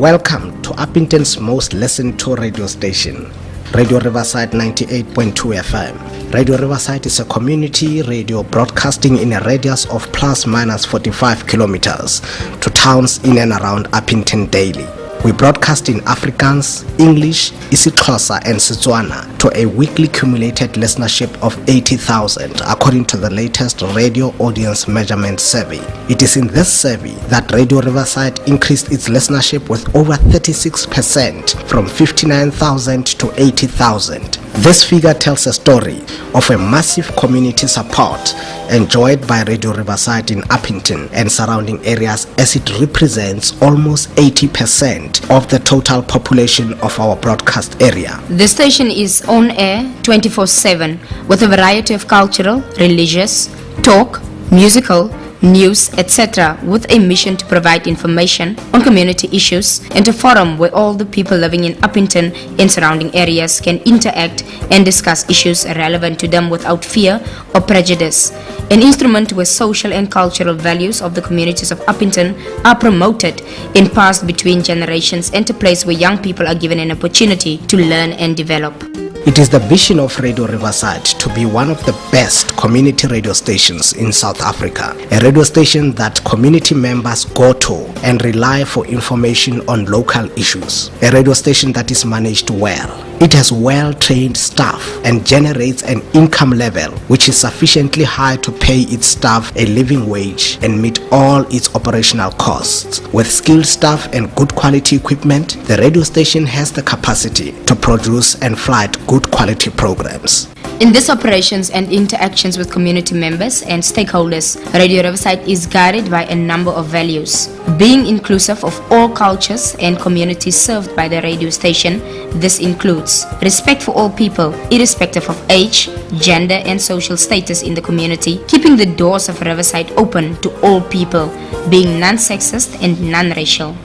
Welcome to Appington's most listened to radio station, Radio Riverside 98.2 FM. Radio Riverside is a community radio broadcasting in a radius of plus minus 45 kilometers to towns in and around Appington daily. We broadcast in Afrikaans, English, isiXhosa and Setswana to a weekly cumulated listenership of 80,000 according to the latest radio audience measurement survey. It is in this survey that Radio Riverside increased its listenership with over 36% from 59,000 to 80,000. This figure tells a story of a massive community support enjoyed by Radio Riverside in Appington and surrounding areas, as it represents almost 80% of the total population of our broadcast area. The station is on air 24/7 with a variety of cultural, religious, talk, musical, news, etc., with a mission to provide information on community issues and a forum where all the people living in Appington and surrounding areas can interact and discuss issues relevant to them without fear or prejudice. An instrument where social and cultural values of the communities of Appington are promoted and passed between generations, and a place where young people are given an opportunity to learn and develop. It is the vision of Radio Riverside to be one of the best community radio stations in South Africa, a radio station that community members go to and rely for information on local issues, a radio station that is managed well. It has well-trained staff and generates an income level which is sufficiently high to pay its staff a living wage and meet all its operational costs. With skilled staff and good quality equipment, the radio station has the capacity to produce and flight good quality programs. In these operations and interactions with community members and stakeholders, Radio Riverside is guided by a number of values. Being inclusive of all cultures and communities served by the radio station, this includes respect for all people, irrespective of age, gender and social status in the community, keeping the doors of Riverside open to all people, being non-sexist and non-racial.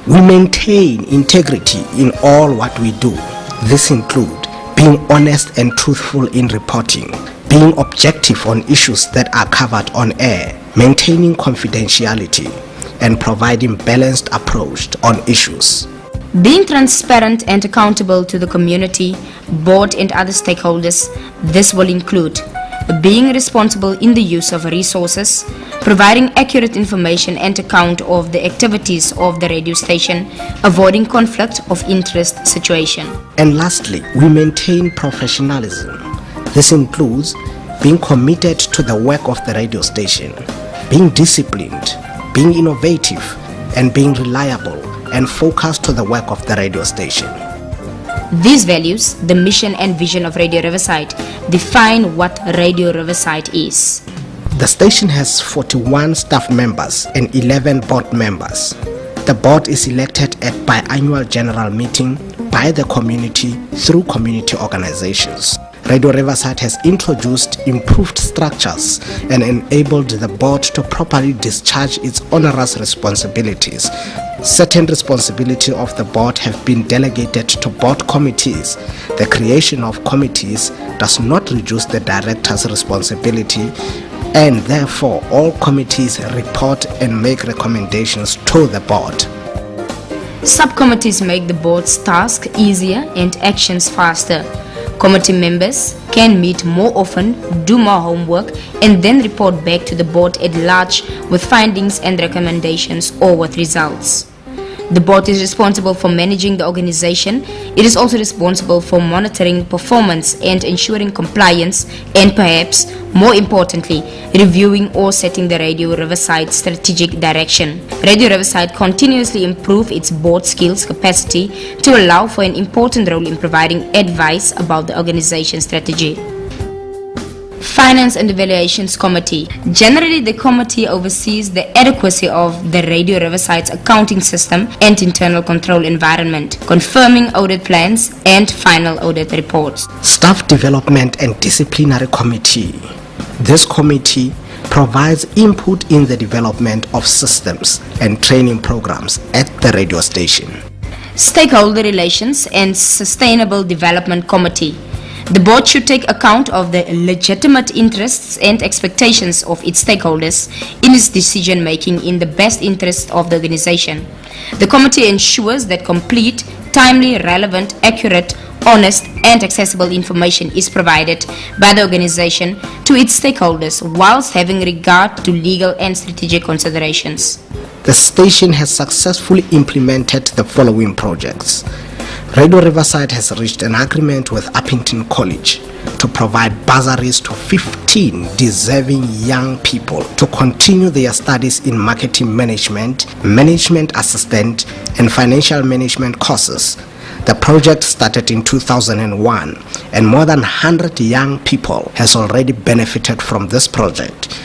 We maintain integrity in all what we do. This includes being honest and truthful in reporting, being objective on issues that are covered on air, maintaining confidentiality, and providing balanced approach on issues. Being transparent and accountable to the community, board and other stakeholders, this will include being responsible in the use of resources, providing accurate information and account of the activities of the radio station, avoiding conflict of interest situation. And lastly, we maintain professionalism. This includes being committed to the work of the radio station, being disciplined, being innovative, and being reliable and focused to the work of the radio station. These values, the mission and vision of Radio Riverside, define what Radio Riverside is. The station has 41 staff members and 11 board members. The board is elected at biannual general meeting by the community through community organizations. Radio Riverside has introduced improved structures and enabled the board to properly discharge its onerous responsibilities. Certain responsibilities of the board have been delegated to board committees. The creation of committees does not reduce the director's responsibility, and therefore all committees report and make recommendations to the board. Subcommittees make the board's task easier and actions faster. Committee members can meet more often, do more homework, and then report back to the board at large with findings and recommendations or with results. The board is responsible for managing the organization. It is also responsible for monitoring performance and ensuring compliance, and perhaps more importantly, reviewing or setting the Radio Riverside strategic direction. Radio Riverside continuously improves its board skills capacity to allow for an important role in providing advice about the organization's strategy. Finance and Evaluations Committee. Generally, the committee oversees the adequacy of the Radio Riverside's accounting system and internal control environment, confirming audit plans and final audit reports. Staff Development and Disciplinary Committee. This committee provides input in the development of systems and training programs at the radio station. Stakeholder Relations and Sustainable Development Committee. The board should take account of the legitimate interests and expectations of its stakeholders in its decision making in the best interest of the organization. The committee ensures that complete, timely, relevant, accurate, honest and accessible information is provided by the organization to its stakeholders whilst having regard to legal and strategic considerations. The station has successfully implemented the following projects. Radio Riverside has reached an agreement with Uppington College to provide bursaries to 15 deserving young people to continue their studies in marketing management, management assistant, and financial management courses. The project started in 2001 and more than 100 young people has already benefited from this project.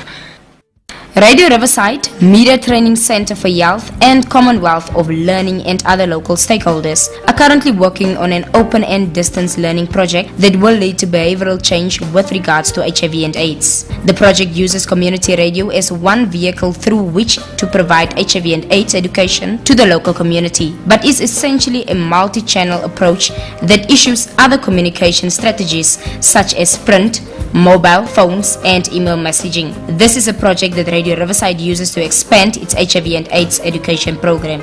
Radio Riverside, Media Training Center for Health and Commonwealth of Learning and other local stakeholders are currently working on an open and distance learning project that will lead to behavioral change with regards to HIV and AIDS. The project uses community radio as one vehicle through which to provide HIV and AIDS education to the local community, but is essentially a multi-channel approach that issues other communication strategies such as print, mobile phones and email messaging. This is a project that Radio Riverside uses to expand its HIV and AIDS education program.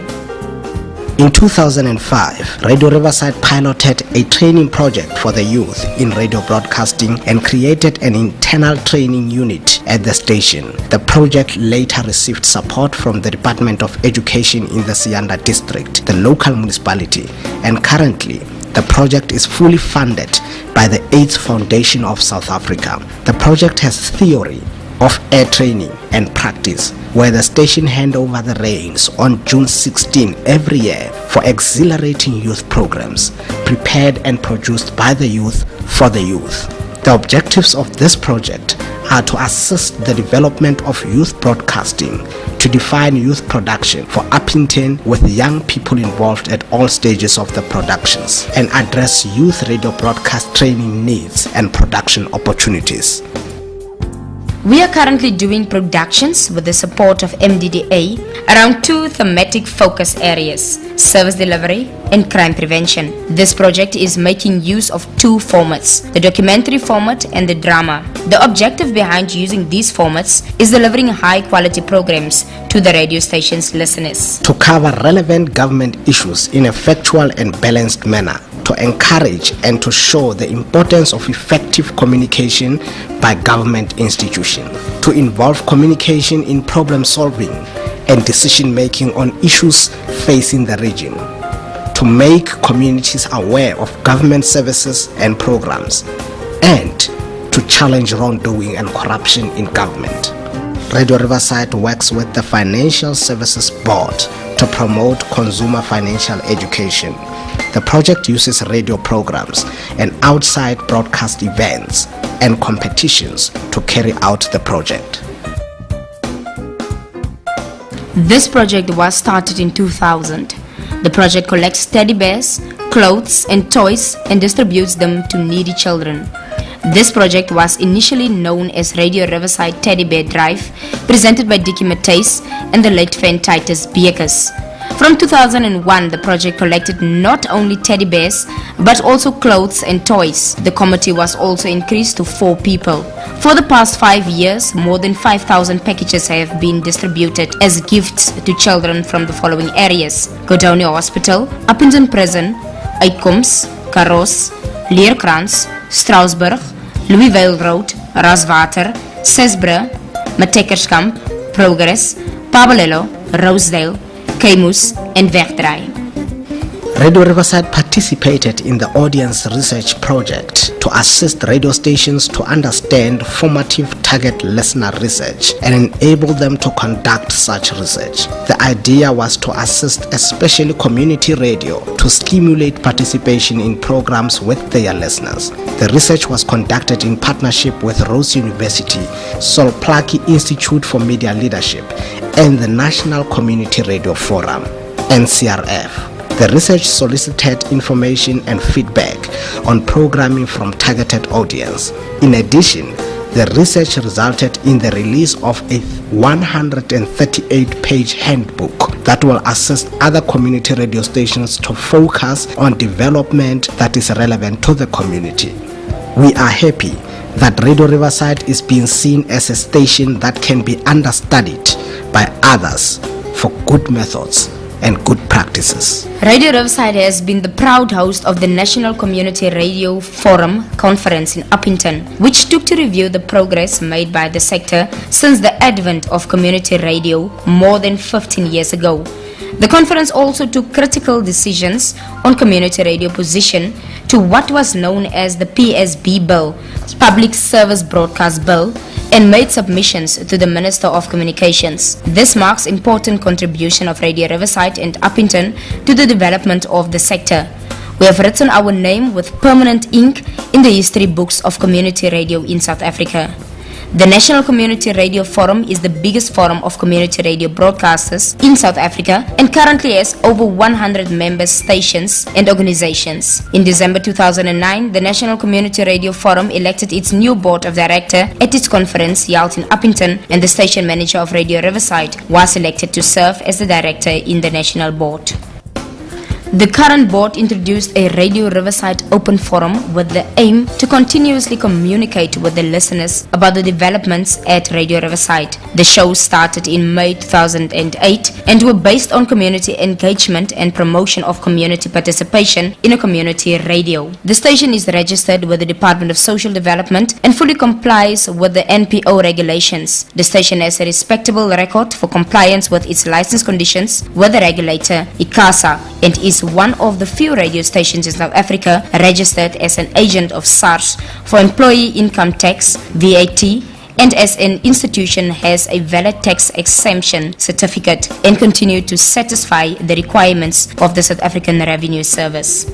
In 2005, Radio Riverside piloted a training project for the youth in radio broadcasting and created an internal training unit at the station. The project later received support from the Department of Education in the Sianda district, the local municipality, and currently the project is fully funded by the AIDS Foundation of South Africa. The project has theory of air training and practice, where the station hand over the reins on June 16 every year for exhilarating youth programs, prepared and produced by the youth for the youth. The objectives of this project are to assist the development of youth broadcasting, to define youth production for Uppington with young people involved at all stages of the productions, and address youth radio broadcast training needs and production opportunities. We are currently doing productions with the support of MDDA around two thematic focus areas: service delivery and crime prevention. This project is making use of two formats, the documentary format and the drama. The objective behind using these formats is delivering high quality programs to the radio station's listeners, to cover relevant government issues in a factual and balanced manner, to encourage and to show the importance of effective communication by government institutions, to involve communication in problem solving and decision making on issues facing the region, to make communities aware of government services and programs, and to challenge wrongdoing and corruption in government. Radio Riverside works with the Financial Services Board to promote consumer financial education. The project uses radio programs and outside broadcast events and competitions to carry out the project. This project was started in 2000. The project collects teddy bears, clothes and toys and distributes them to needy children. This project was initially known as Radio Riverside Teddy Bear Drive, presented by Dickie Matthys and the late fan Titus Beekers. From 2001, the project collected not only teddy bears but also clothes and toys. The committee was also increased to 4 people. For the past 5 years, more than 5,000 packages have been distributed as gifts to children from the following areas: Godonia Hospital, Uppington Prison, Uitkoms, Karos, Leerkrans, Strausburg, Louisville Road, Raswater, Sesbre, Matekkerskamp, Progress, Pabalelo, Rosedale, Kemus and Wegdraai. Radio Riverside participated in the audience research project to assist radio stations to understand formative target listener research and enable them to conduct such research. The idea was to assist especially community radio to stimulate participation in programs with their listeners. The research was conducted in partnership with Rose University, Solplaki Institute for Media Leadership, and the National Community Radio Forum, NCRF. The research solicited information and feedback on programming from targeted audience. In addition, the research resulted in the release of a 138-page handbook that will assist other community radio stations to focus on development that is relevant to the community. We are happy that Radio Riverside is being seen as a station that can be understudied by others for good methods and good practices. Radio Riverside has been the proud host of the National Community Radio Forum Conference in Uppington, which took to review the progress made by the sector since the advent of community radio more than 15 years ago. The conference also took critical decisions on community radio position to what was known as the PSB Bill, Public Service Broadcast Bill, and made submissions to the Minister of Communications. This marks important contribution of Radio Riverside and Uppington to the development of the sector. We have written our name with permanent ink in the history books of community radio in South Africa. The National Community Radio Forum is the biggest forum of community radio broadcasters in South Africa and currently has over 100 member stations and organizations. In December 2009, the National Community Radio Forum elected its new board of directors at its conference held in Uppington, and the station manager of Radio Riverside was elected to serve as the director in the national board. The current board introduced a Radio Riverside Open Forum with the aim to continuously communicate with the listeners about the developments at Radio Riverside. The show started in May 2008 and were based on community engagement and promotion of community participation in a community radio. The station is registered with the Department of Social Development and fully complies with the NPO regulations. The station has a respectable record for compliance with its license conditions with the regulator, ICASA, and is one of the few radio stations in South Africa registered as an agent of SARS for employee income tax, VAT, and as an institution has a valid tax exemption certificate and continue to satisfy the requirements of the South African Revenue Service.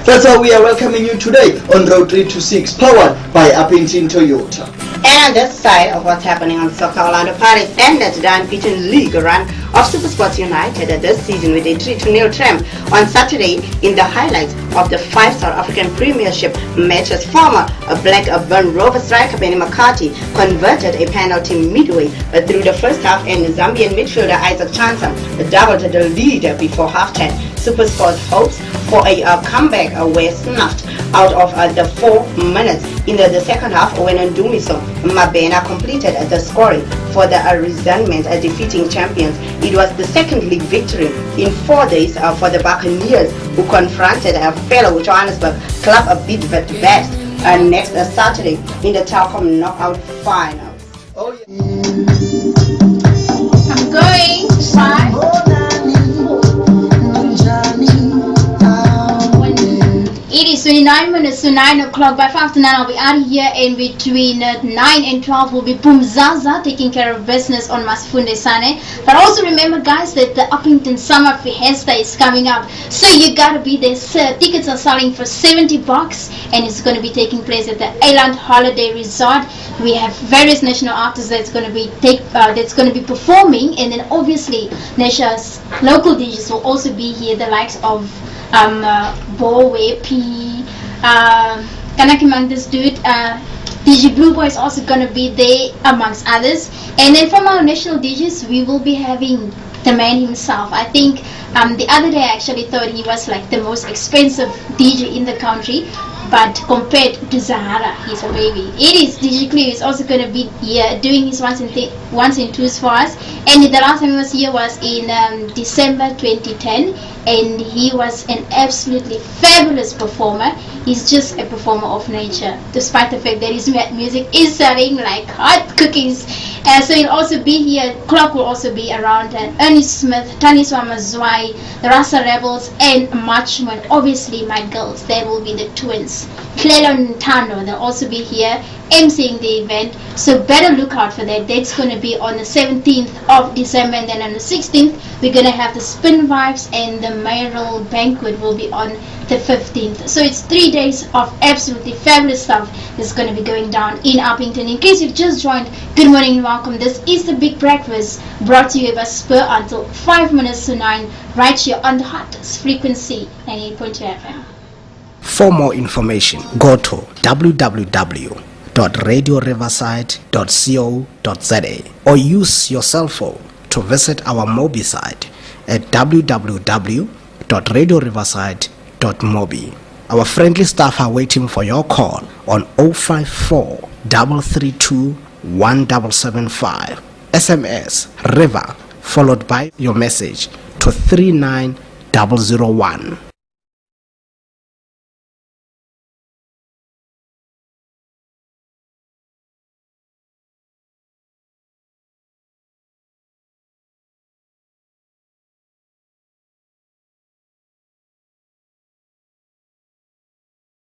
That's how we are welcoming you today on Road 326, powered by Uppington Toyota. And on this side of what's happening on Soccer Orlando Pirates ended the unbeaten league run of Super Sports United this season with a 3-0 triumph on Saturday. In the highlights of the 5 South African Premiership matches, former Blackburn Rovers striker Benny McCarthy converted a penalty midway through the first half, and Zambian midfielder Isaac Chansa doubled the lead before halftime. Super Sports hopes for a comeback were snuffed out of the 4 minutes in the second half when Ndumiso Mabena completed the scoring for the resentment defeating champions. It was the second league victory in 4 days for the Buccaneers, who confronted a fellow Johannesburg club a bit best next Saturday in the Telkom knockout finals. Oh, yeah. I'm going to It is 29 minutes to 9 o'clock. By 5 to 9 I'll be out of here, and between 9 and 12 will be Pumzaza taking care of business on Masfunde Sane. But also remember, guys, that the Uppington Summer Fiesta is coming up, so you gotta be there. Tickets are selling for $70 and it's going to be taking place at the Island Holiday Resort. We have various national artists that's going to be performing, and then obviously Nesha's local DJs will also be here, the likes of Bowe P, Kanakimang, this dude, DJ Blue Boy is also going to be there, amongst others. And then from our national DJs, we will be having the man himself. I think the other day I actually thought he was like the most expensive DJ in the country, but compared to Zahara, he's a baby. It is DJ Cleo is also going to be here doing his ones and twos for us. And the last time he was here was in December 2010, and he was an absolutely fabulous performer. He's just a performer of nature, despite the fact that his music is selling like hot cookies. So he'll also be here. Clock will also be around, Ernie Smith, Taniswa Mazwai, the Rasa Rebels, and much more. Obviously my girls, they will be the twins, Clelo and Tando. They'll also be here emceeing the event, so better look out for that. That's going to be on the 17th of December, and then on the 16th we're going to have the Spin Vibes, and the mayoral banquet will be on the 15th. So it's 3 days of absolutely fabulous stuff that's going to be going down in Uppington. In case you've just joined, good morning and welcome. This is the Big Breakfast, brought to you by Spur until 5 minutes to 9, right here on the hottest frequency, 98.2 FM. For more information, go to www.radioriverside.co.za or use your cell phone to visit our Mobi site at www.radioriverside.mobi. Our friendly staff are waiting for your call on 054 332 1775. SMS River followed by your message to 39001.